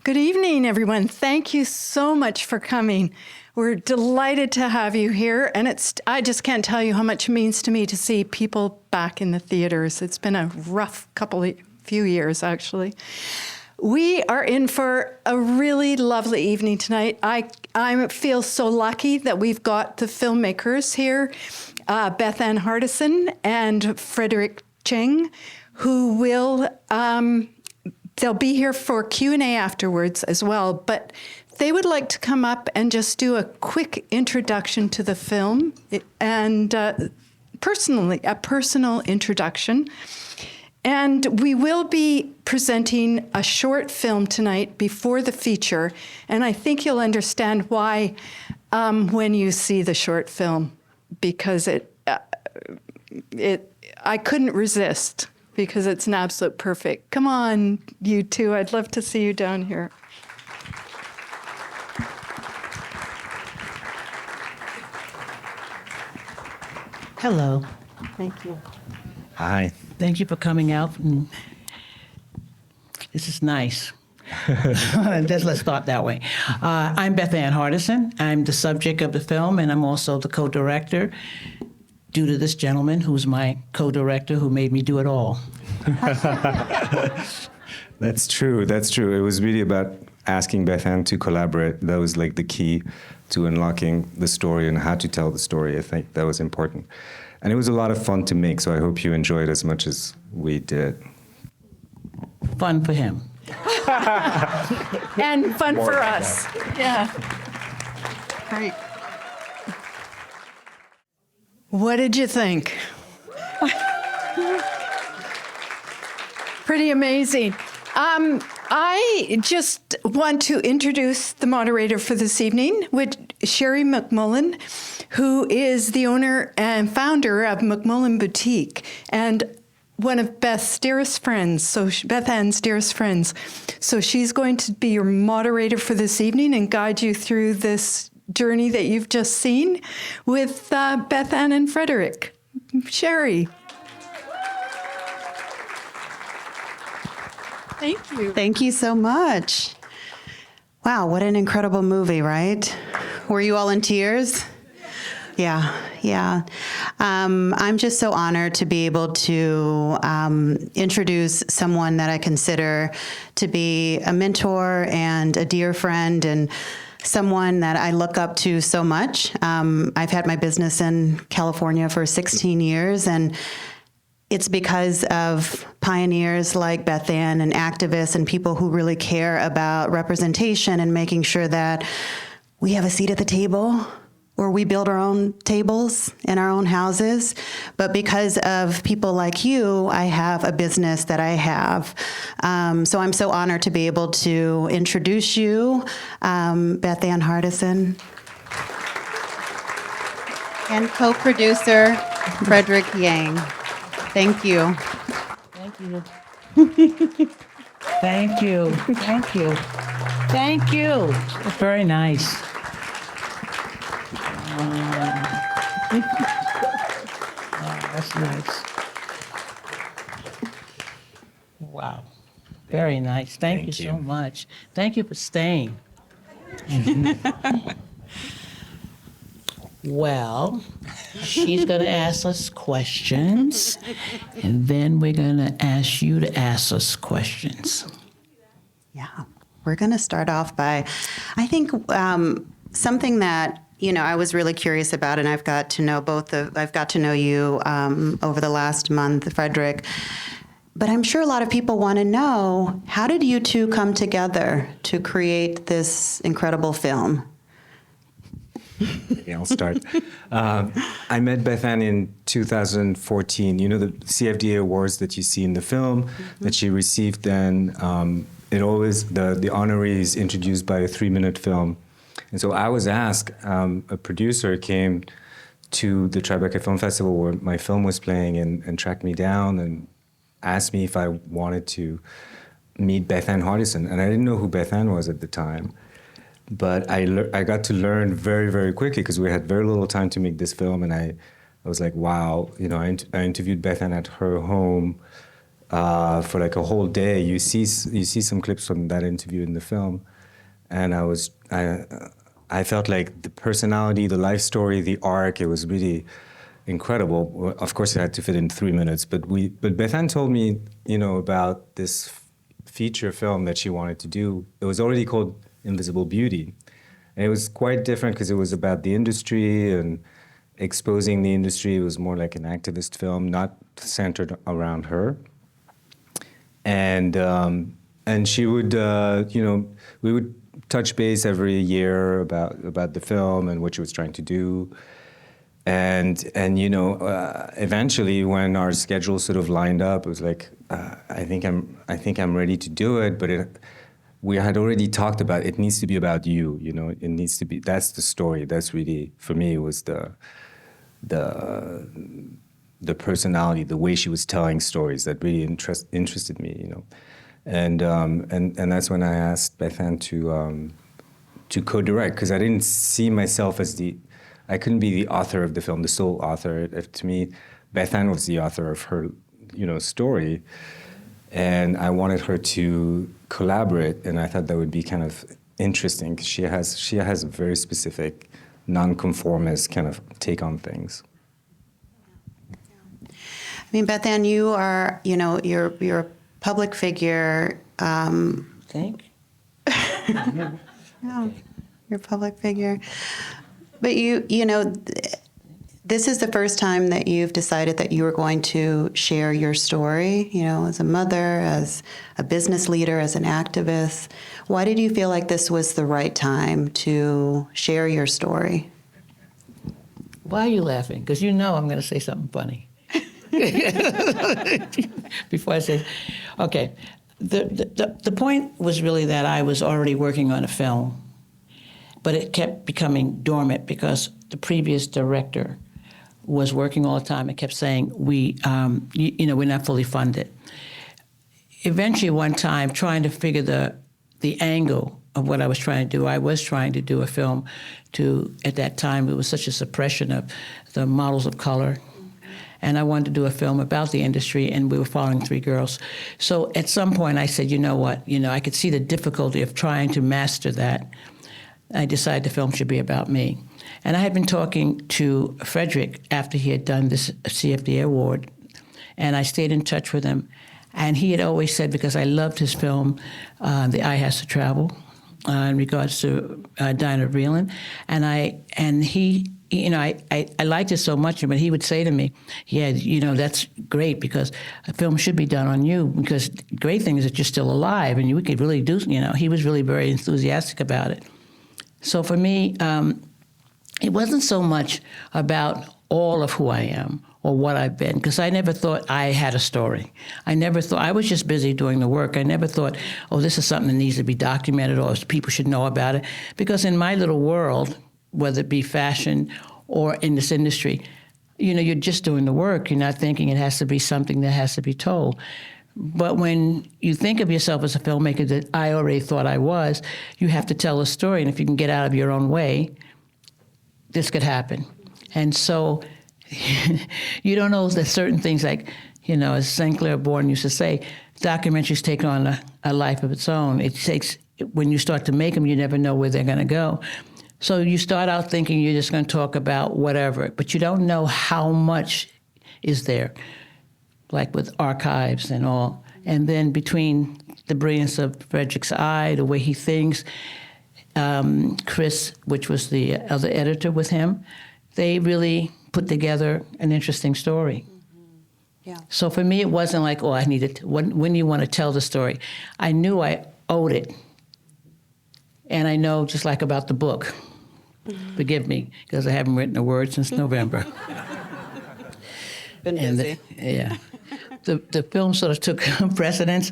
Good evening, everyone. Thank you so much for coming. We're delighted to have you here, and I just can't tell you how much it means to me to see people back in the theaters. It's been a rough few years, actually. We are in for a really lovely evening tonight. I feel so lucky that we've got the filmmakers here, Bethann Hardison and Frédéric Tcheng, who will... they'll be here for Q&A afterwards as well, but they would like to come up and just do a quick introduction to the film and a personal introduction. And we will be presenting a short film tonight before the feature, and I think you'll understand why when you see the short film, because I couldn't resist. Because it's an absolute perfect. Come on, you two. I'd love to see you down here. Hello. Thank you. Hi. Thank you for coming out. This is nice. Let's start that way. I'm Bethann Hardison. I'm the subject of the film, and I'm also the co-director, due to this gentleman who's my co-director who made me do it all. That's true. It was really about asking Bethann to collaborate. That was like the key to unlocking the story and how to tell the story. I think that was important. And it was a lot of fun to make, so I hope you enjoyed as much as we did. Fun for him. And fun for us. Yeah. Great. What did you think? Pretty amazing. I just want to introduce the moderator for this evening, with Sherri Mcmullen, who is the owner and founder of McMullen Boutique and one of Beth's dearest friends, Bethann's dearest friends. So she's going to be your moderator for this evening and guide you through this journey that you've just seen with Bethann and Frédéric. Sherri. Thank you. Thank you so much. Wow, what an incredible movie, right? Were you all in tears? Yeah. I'm just so honored to be able to introduce someone that I consider to be a mentor and a dear friend and someone that I look up to so much. I've had my business in California for 16 years, and it's because of pioneers like Bethann and activists and people who really care about representation and making sure that we have a seat at the table, or we build our own tables in our own houses. But because of people like you, I have a business that I have. So I'm so honored to be able to introduce you, Bethann Hardison. And co-producer, Frédéric Tcheng. Thank you. Thank you. Thank you. Thank you. Thank you. That's very nice. That's nice. Wow. Very nice. Thank you so much. Thank you for staying. Well, she's going to ask us questions, and then we're going to ask you to ask us questions. Yeah, we're going to start off by, I think, something that I was really curious about, and I've got to know you over the last month, Frédéric. But I'm sure a lot of people want to know, how did you two come together to create this incredible film? Yeah, I'll start. I met Bethann in 2014. You know the CFDA awards that you see in the film that she received then. The honoree is introduced by a 3-minute film. And so I was asked, a producer came to the Tribeca Film Festival where my film was playing and tracked me down and asked me if I wanted to meet Bethann Hardison. And I didn't know who Bethann was at the time. But I got to learn very, very quickly because we had very little time to make this film. And I was like, wow, I interviewed Bethann at her home for like a whole day. You see some clips from that interview in the film, and I felt like the personality, the life story, the arc, it was really incredible. Of course, it had to fit in 3 minutes, but Bethann told me, about this feature film that she wanted to do. It was already called Invisible Beauty, and it was quite different because it was about the industry and exposing the industry. It was more like an activist film, not centered around her. And she would, we would touch base every year about the film and what she was trying to do. And eventually, when our schedule sort of lined up, it was like, I think I'm ready to do it. But we had already talked about it needs to be about you. It needs to be. That's the story. That's really, for me, it was the personality, the way she was telling stories that really interested me. And that's when I asked Bethann to co-direct, because I didn't see myself as I couldn't be the author of the film, the sole author. To me, Bethann was the author of her, story, and I wanted her to collaborate, and I thought that would be kind of interesting because she has a very specific, nonconformist kind of take on things. I mean, Bethann, you are, you're a public figure. Think? Yeah, you're a public figure. But this is the first time that you've decided that you are going to share your story, as a mother, as a business leader, as an activist. Why did you feel like this was the right time to share your story? Why are you laughing? Because I'm going to say something funny. Before I say, okay, the point was really that I was already working on a film, but it kept becoming dormant because the previous director was working all the time and kept saying, we're not fully funded. Eventually, one time, trying to figure the angle of what I was trying to do, I was trying to do a film at that time, it was such a suppression of the models of color. And I wanted to do a film about the industry, and we were following 3 girls. So at some point I said, you know what, I could see the difficulty of trying to master that. I decided the film should be about me. And I had been talking to Frédéric after he had done this CFDA award, and I stayed in touch with him. And he had always said, because I loved his film, The Eye Has to Travel, in regards to Dinah Vreeland, and he, I liked it so much, but he would say to me, yeah, that's great because a film should be done on you because the great thing is that you're still alive and we could really do, he was really very enthusiastic about it. So for me, it wasn't so much about all of who I am or what I've been, because I never thought I had a story. I was just busy doing the work. I never thought, oh, this is something that needs to be documented or people should know about it. Because in my little world, whether it be fashion or in this industry, you're just doing the work. You're not thinking it has to be something that has to be told. But when you think of yourself as a filmmaker that I already thought I was, you have to tell a story. And if you can get out of your own way, this could happen. And so you don't know that certain things like, as St. Clair Bourne used to say, documentaries take on a life of its own. When you start to make them, you never know where they're going to go. So you start out thinking you're just going to talk about whatever, but you don't know how much is there, like with archives and all. And then between the brilliance of Frédéric's eye, the way he thinks, Chris, which was the other editor with him, they really put together an interesting story. Mm-hmm. Yeah. So for me, it wasn't like, I needed to, when do you want to tell the story? I knew I owed it. And I know, just like about the book, forgive me, because I haven't written a word since November. Been busy. The film sort of took precedence,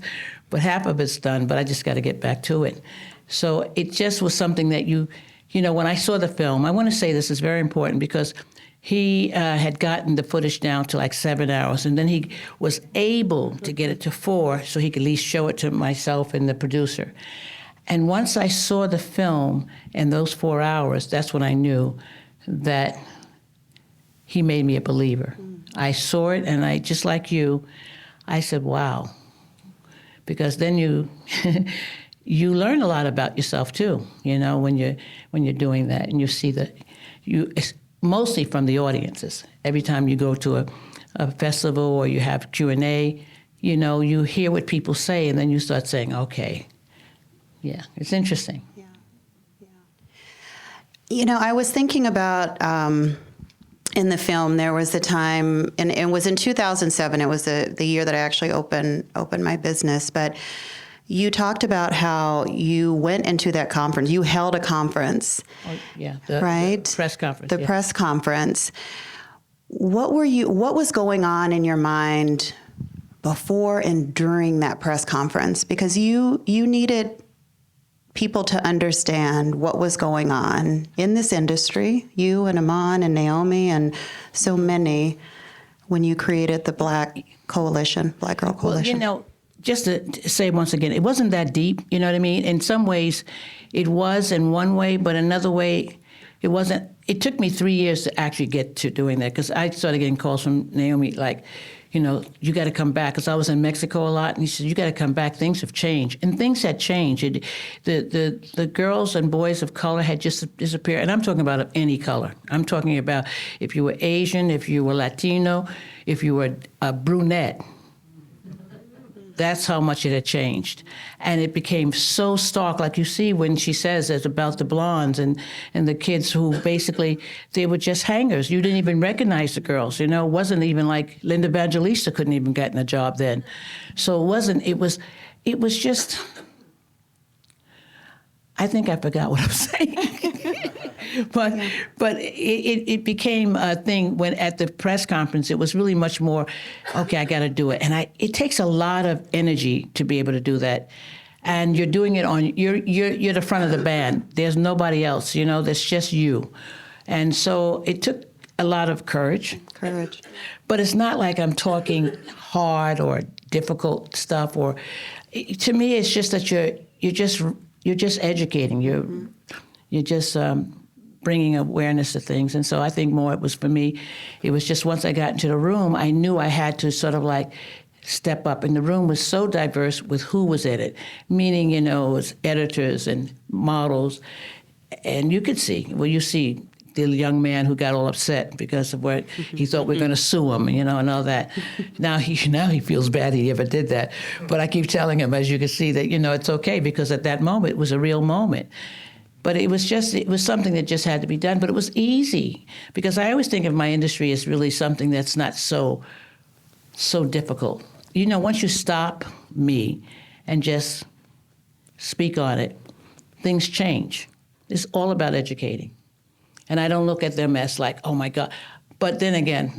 but half of it's done, but I just got to get back to it. So it just was something that when I saw the film, I want to say this is very important because he had gotten the footage down to like 7 hours, and then he was able to get it to 4 so he could at least show it to myself and the producer. And once I saw the film in those 4 hours, that's when I knew that he made me a believer. I saw it, and just like you, I said, wow. Because then you you learn a lot about yourself too, you know, when you're doing that, and you see it's mostly from the audiences. Every time you go to a festival or you have Q&A, you know, you hear what people say, and then you start saying, okay, yeah, it's interesting. Yeah. Yeah. You know, I was thinking about in the film, there was a time, and it was in 2007. It was the year that I actually opened my business. But you talked about how you went into that conference. You held a conference. Oh, yeah, right? The press conference. The press conference. What was going on in your mind before and during that press conference? Because you needed people to understand what was going on in this industry, you and Iman and Naomi and so many, when you created the Black Coalition, Black Girl Coalition. Well, you know, just to say once again, it wasn't that deep, you know what I mean? In some ways, it was in one way, but another way, it wasn't. It took me 3 years to actually get to doing that, because I started getting calls from Naomi like, you know, you got to come back, because I was in Mexico a lot, and he said, you got to come back. Things have changed, and things had changed. The girls and boys of color had just disappeared, and I'm talking about of any color. I'm talking about if you were Asian, if you were Latino, if you were a brunette. That's how much it had changed. And it became so stark, like you see when she says it's about the blondes and the kids who basically, they were just hangers. You didn't even recognize the girls, you know. It wasn't even like Linda Evangelista couldn't even get in a job then. So it was just, I think I forgot what I'm saying. But it became a thing when at the press conference. It was really much more, okay, I got to do it, and it takes a lot of energy to be able to do that, and you're doing it on you're the front of the band. There's nobody else, you know. There's just you, and so it took a lot of courage. But it's not like I'm talking hard or difficult stuff. Or to me, it's just that you're just educating. You're just bringing awareness to things. And so I think more it was for me, it was just once I got into the room, I knew I had to sort of like step up. And the room was so diverse with who was in it, meaning, you know, it was editors and models. And you could see, well, you see the young man who got all upset because of what he thought we were going to sue him, you know, and all that. Now he feels bad he ever did that. But I keep telling him, as you can see, that, you know, it's okay, because at that moment, it was a real moment. But it was something that just had to be done. But it was easy, because I always think of my industry as really something that's not so difficult. You know, once you stop me and just speak on it, things change. It's all about educating. And I don't look at them as like, oh my God. But then again,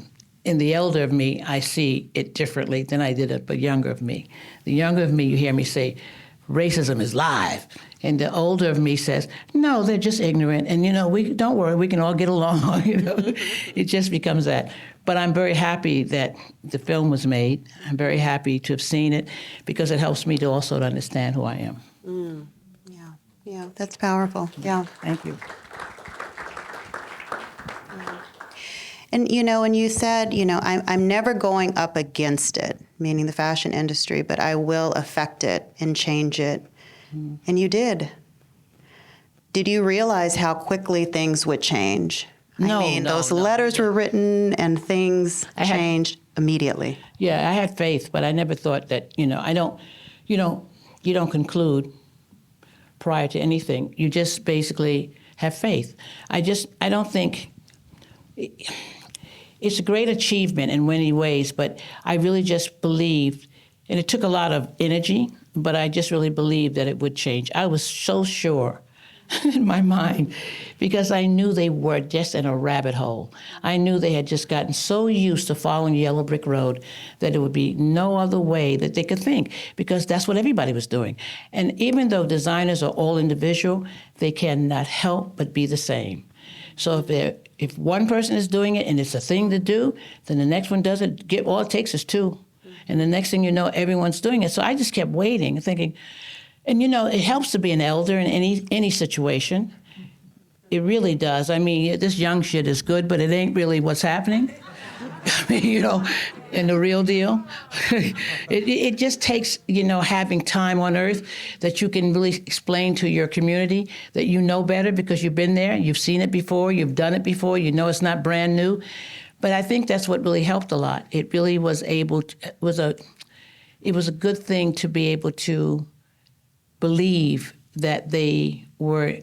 in the elder of me, I see it differently than I did it, but younger of me. The younger of me, you hear me say, racism is live. And the older of me says, no, they're just ignorant. And, you know, don't worry, we can all get along, you know. It just becomes that. But I'm very happy that the film was made. I'm very happy to have seen it, because it helps me to also to understand who I am. Yeah, that's powerful. Yeah. Thank you. And, you know, when you said, you know, I'm never going up against it, meaning the fashion industry, but I will affect it and change it. And you did. Did you realize how quickly things would change? No, I mean, those letters were written and things changed immediately. Yeah, I had faith, but I never thought that, you know, you don't conclude prior to anything. You just basically have faith. I don't think, it's a great achievement in many ways, but I really just believed, and it took a lot of energy, but I just really believed that it would change. I was so sure in my mind, because I knew they were just in a rabbit hole. I knew they had just gotten so used to following Yellow Brick Road that there would be no other way that they could think, because that's what everybody was doing. And even though designers are all individual, they cannot help but be the same. So if one person is doing it and it's a thing to do, then the next one does it. All it takes is two. And the next thing you know, everyone's doing it. So I just kept waiting and thinking, and you know, it helps to be an elder in any situation. It really does. I mean, this young shit is good, but it ain't really what's happening. And the real deal. It just takes, having time on earth that you can really explain to your community that you know better because you've been there, you've seen it before, you've done it before, it's not brand new. But I think that's what really helped a lot. It really was it was a good thing to be able to believe that they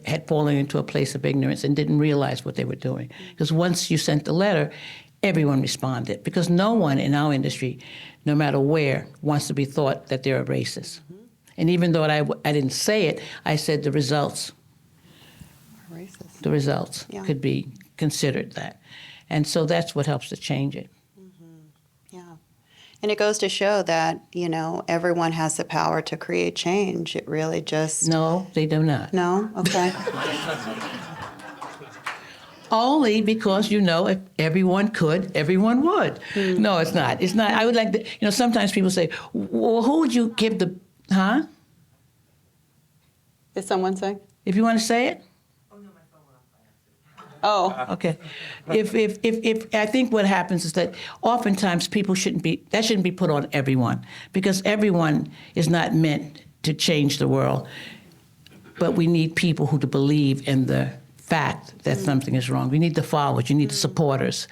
had fallen into a place of ignorance and didn't realize what they were doing. Because once you sent the letter, everyone responded. Because no one in our industry, no matter where, wants to be thought that they're a racist. Mm-hmm. And even though I didn't say it, I said the results. Racist. The results could be considered that. And so that's what helps to change it. And it goes to show that, everyone has the power to create change. It really just... No, they do not. No? Okay. Only because, if everyone could, everyone would. No, it's not. It's not. I would like to, sometimes people say, well, who would you give the, huh? Is someone saying? If you want to say it? Oh. Okay. If I think what happens is that oftentimes people shouldn't be put on everyone, because everyone is not meant to change the world. But we need people who to believe in the fact that something is wrong. We need the followers, you need the supporters.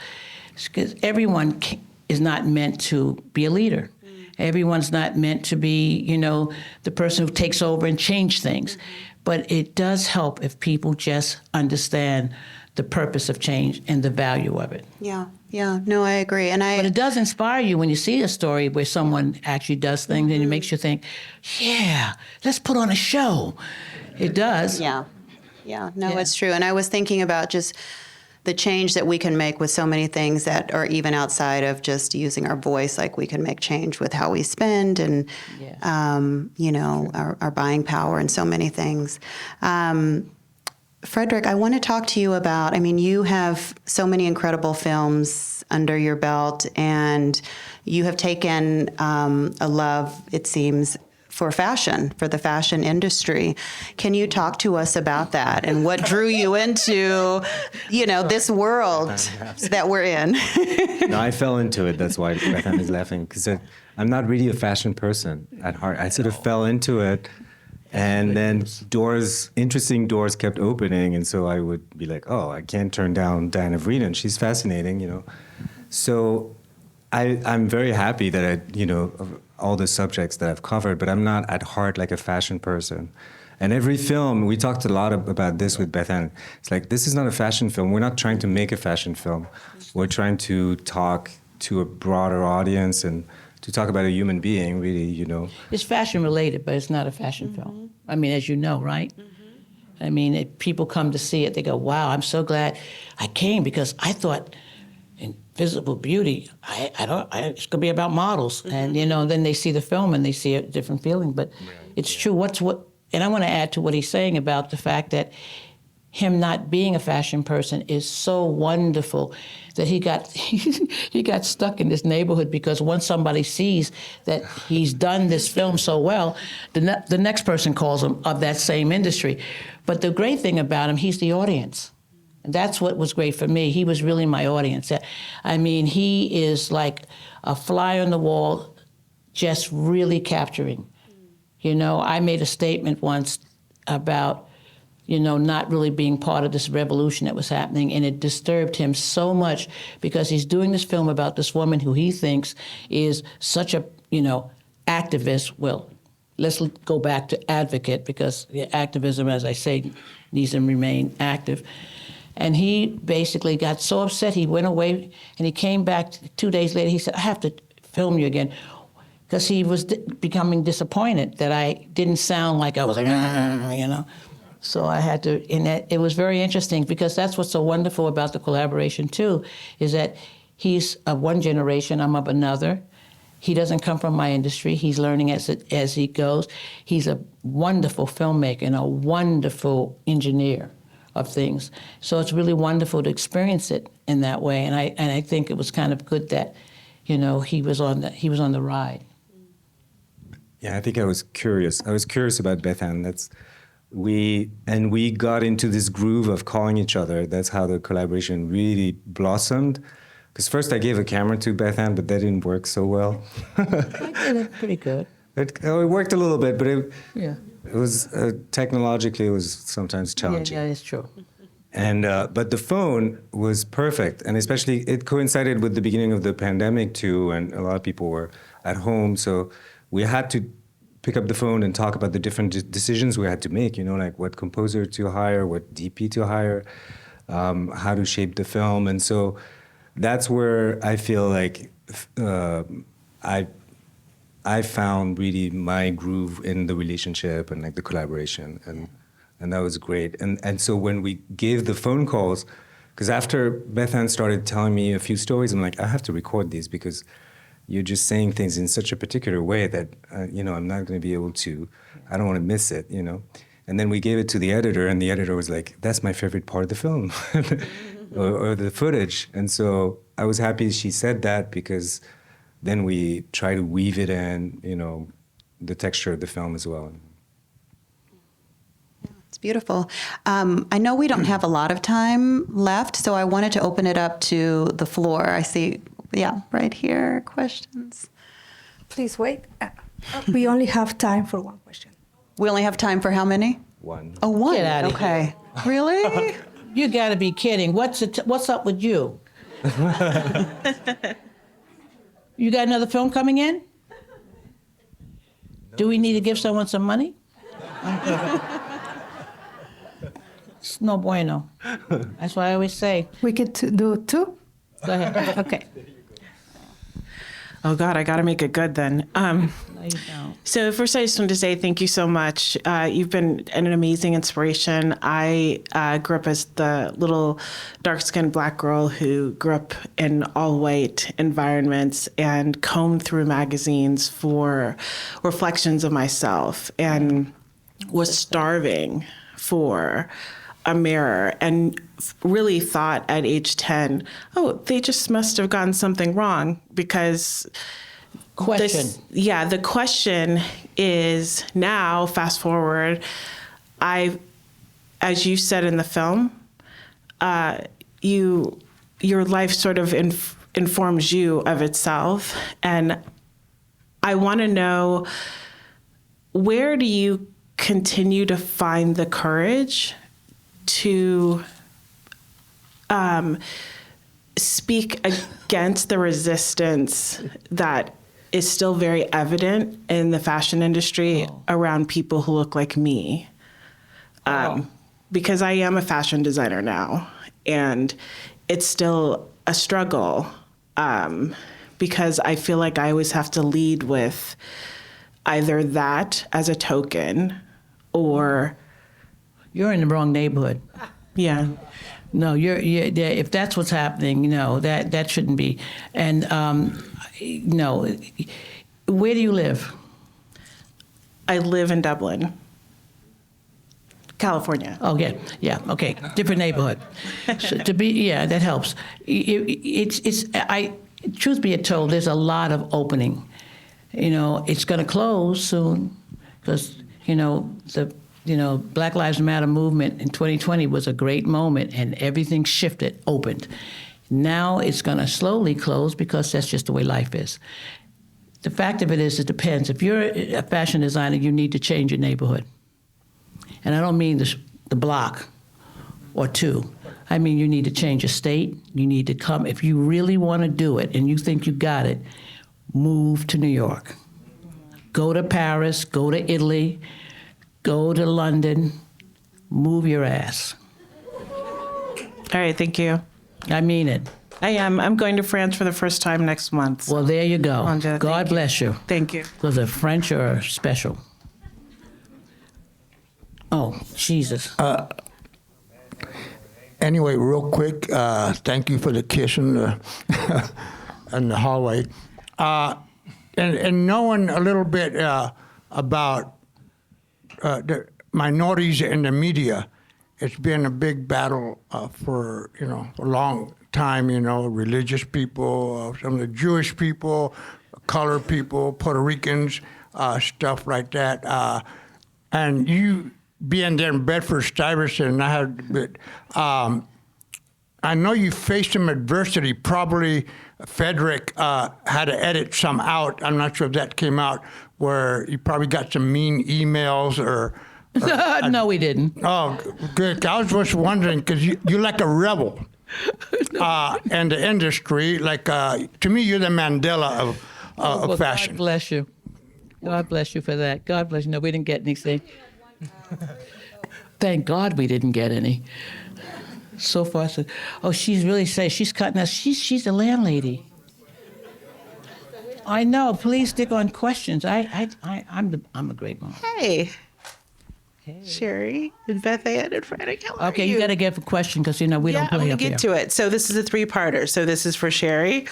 Because everyone is not meant to be a leader. Everyone's not meant to be, the person who takes over and change things. But it does help if people just understand the purpose of change and the value of it. Yeah. No, I agree. But it does inspire you when you see a story where someone actually does things and it makes you think, yeah, let's put on a show. It does. Yeah. No, it's true. And I was thinking about just the change that we can make with so many things that are even outside of just using our voice. Like we can make change with how we spend and, our buying power and so many things. Frédéric, I want to talk to you about, you have so many incredible films under your belt, and you have taken a love, it seems, for fashion, for the fashion industry. Can you talk to us about that and what drew you into, this world that we're in? No, I fell into it. That's why Bethann is laughing, because I'm not really a fashion person at heart. I sort of fell into it. And then interesting doors kept opening, and so I would be like, oh, I can't turn down Diana Vreeden. She's fascinating, So I'm very happy that of all the subjects that I've covered, but I'm not at heart like a fashion person. And every film, we talked a lot about this with Bethann. It's like, this is not a fashion film. We're not trying to make a fashion film. We're trying to talk to a broader audience and to talk about a human being, really, It's fashion related, but it's not a fashion film. As you know, right? If people come to see it, they go, wow, I'm so glad I came, because I thought Invisible Beauty, it's going to be about models. And, then they see the film and they see a different feeling. But it's true. And I want to add to what he's saying about the fact that him not being a fashion person is so wonderful that he got stuck in this neighborhood, because once somebody sees that he's done this film so well, the next person calls him of that same industry. But the great thing about him, he's the audience. And that's what was great for me. He was really my audience. He is like a fly on the wall, just really capturing. I made a statement once about not really being part of this revolution that was happening. And it disturbed him so much, because he's doing this film about this woman who he thinks is such a, activist. Well, let's go back to advocate, because activism, as I say, needs to remain active. And he basically got so upset, he went away, and he came back 2 days later. He said, I have to film you again. Because he was becoming disappointed that I didn't sound like I was like, So I had to, and it was very interesting, because that's what's so wonderful about the collaboration too, is that he's of one generation, I'm of another. He doesn't come from my industry. He's learning as he goes. He's a wonderful filmmaker and a wonderful engineer of things. So it's really wonderful to experience it in that way. And I think it was kind of good that, he was on the ride. Yeah, I think I was curious. I was curious about Bethann. We got into this groove of calling each other. That's how the collaboration really blossomed. Because first I gave a camera to Bethann, but that didn't work so well. I did it pretty good. It worked a little bit, but it was technologically it was sometimes challenging. Yeah, it's true. And but the phone was perfect, and especially it coincided with the beginning of the pandemic too, and a lot of people were at home, so we had to pick up the phone and talk about the different decisions we had to make. You know, like what composer to hire, what DP to hire, how to shape the film, and so that's where I feel like I found really my groove in the relationship and like the collaboration, and that was great. And so when we gave the phone calls, because after Bethann started telling me a few stories, I'm like, I have to record these because you're just saying things in such a particular way that, you know, I'm not going to be able to, I don't want to miss it, you know. And then we gave it to the editor, and the editor was like, that's my favorite part of the film, or the footage. And so I was happy she said that, because then we try to weave it in, you know, the texture of the film as well. It's beautiful. I know we don't have a lot of time left, so I wanted to open it up to the floor. I see, right here, questions. Please wait. We only have time for one question. We only have time for how many? One. Oh, one. Get outta okay. Really? You got to be kidding. What's up with you? You got another film coming in? Do we need to give someone some money? It's no bueno. That's what I always say. We could do two. Go ahead. Okay. Oh God, I got to make it good then. No, you don't. So first, I just wanted to say thank you so much. You've been an amazing inspiration. I grew up as the little dark-skinned Black girl who grew up in all-white environments and combed through magazines for reflections of myself, and was starving for a mirror, and really thought at age 10, oh, they just must have gotten something wrong, because Question. the question is now, fast forward, as you said in the film, your life sort of informs you of itself. And I want to know, where do you continue to find the courage to speak against the resistance that is still very evident in the fashion industry around people who look like me? Because I am a fashion designer now, and it's still a struggle, because I feel like I always have to lead with either that as a token, or... You're in the wrong neighborhood. Yeah. No, if that's what's happening, no, that shouldn't be. And no, where do you live? I live in Dublin, California. Oh, yeah, okay, different neighborhood. So that helps. Truth be told, there's a lot of opening. You know, it's going to close soon, because Black Lives Matter movement in 2020 was a great moment, and everything shifted, opened. Now it's going to slowly close, because that's just the way life is. The fact of it is, it depends. If you're a fashion designer, you need to change your neighborhood. And I don't mean the block or two. I mean, you need to change your state. You need to come. If you really want to do it and you think you got it, move to New York. Go to Paris, go to Italy, go to London, move your ass. All right, thank you. I mean it. I am. I'm going to France for the first time next month. Well, there you go. Anja, God bless you. Thank you. Because the French are special. Oh, Jesus. Anyway, real quick, thank you for the kiss in the, in the hallway. And knowing a little bit about the minorities in the media, it's been a big battle for, a long time, religious people, some of the Jewish people, colored people, Puerto Ricans, stuff like that. And you being there in Bedford-Stuyvesant, I had, I know you faced some adversity. Probably Frederick had to edit some out. I'm not sure if that came out, where you probably got some mean emails or No, we didn't. oh, good. I was just wondering, because you're like a rebel in the industry. Like, to me, you're the Mandela of fashion. God bless you. God bless you for that. God bless you. No, we didn't get anything. Thank God we didn't get any. So far, so, oh, she's really saying she's cutting us. She's the landlady. I know. Please stick on questions. I'm a great mom. Hey. Sherri and Bethann and Frédéric, how are Okay, you? you got to give a question because we don't play I'm gonna up get here. to it. So this is a three-parter. So this is for Sherri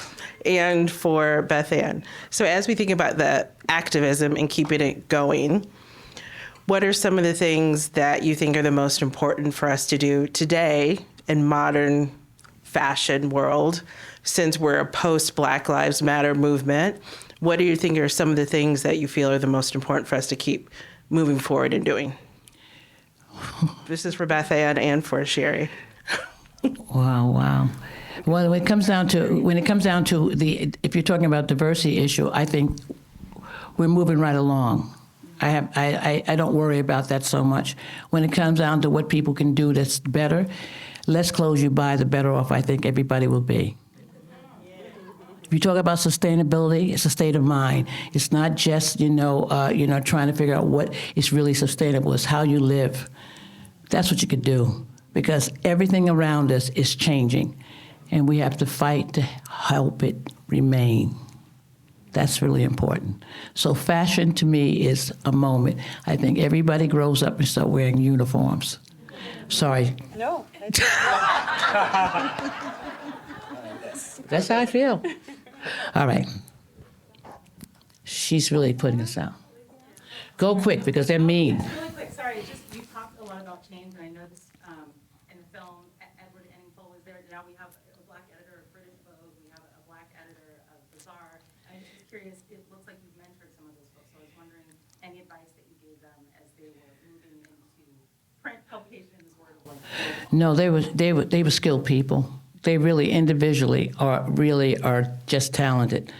and for Bethann. So as we think about the activism and keeping it going, what are some of the things that you think are the most important for us to do today in modern fashion world, since we're a post-Black Lives Matter movement? What do you think are some of the things that you feel are the most important for us to keep moving forward and doing? This is for Bethann and for Sherri. Wow. Well, when it comes down to the, if you're talking about diversity issue, I think we're moving right along. I don't worry about that so much. When it comes down to what people can do that's better, less clothes you buy, the better off I think everybody will be. If you talk about sustainability, it's a state of mind. It's not just trying to figure out what is really sustainable. It's how you live. That's what you could do, because everything around us is changing, and we have to fight to help it remain. That's really important. So fashion to me is a moment. I think everybody grows up and start wearing uniforms. Sorry. No. That's how I feel. All right. She's really putting us out. Go quick, because they're mean. Really quick, sorry, just you talked a lot about change, and I noticed in the film, Edward Anningful was there. Now we have a Black editor of British Vogue, we have a Black editor of Bazaar. I'm just curious, it looks like you've mentored some of those folks, so I was wondering any advice that you gave them as they were moving into print publications, word of life. No, they were skilled people. They really individually are just talented.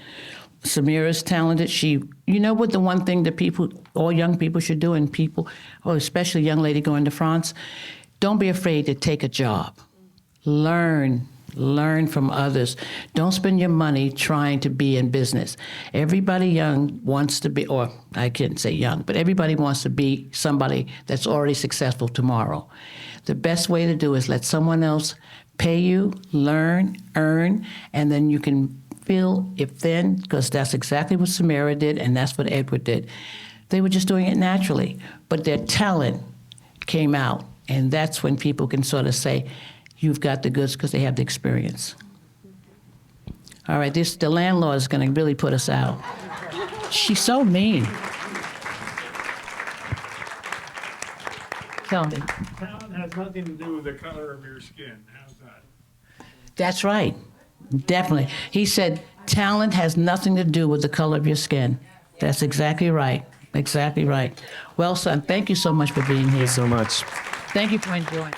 Samira's talented. You know what the one thing that all young people should do, and especially young lady going to France, don't be afraid to take a job. Learn from others. Don't spend your money trying to be in business. Everybody young wants to be, or I can't say young, but everybody wants to be somebody that's already successful tomorrow. The best way to do is let someone else pay you, learn, earn, and then you can feel it then, because that's exactly what Samira did, and that's what Edward did. They were just doing it naturally, but their talent came out, and that's when people can sort of say, you've got the goods, because they have the experience. All right, the landlord is going to really put us out. She's so mean. Tell me. Talent has nothing to do with the color of your skin. How's that? That's right. Definitely. He said, talent has nothing to do with the color of your skin. That's exactly right. Exactly right. Well, son, thank you so much for being here. So much. Thank you for enjoying.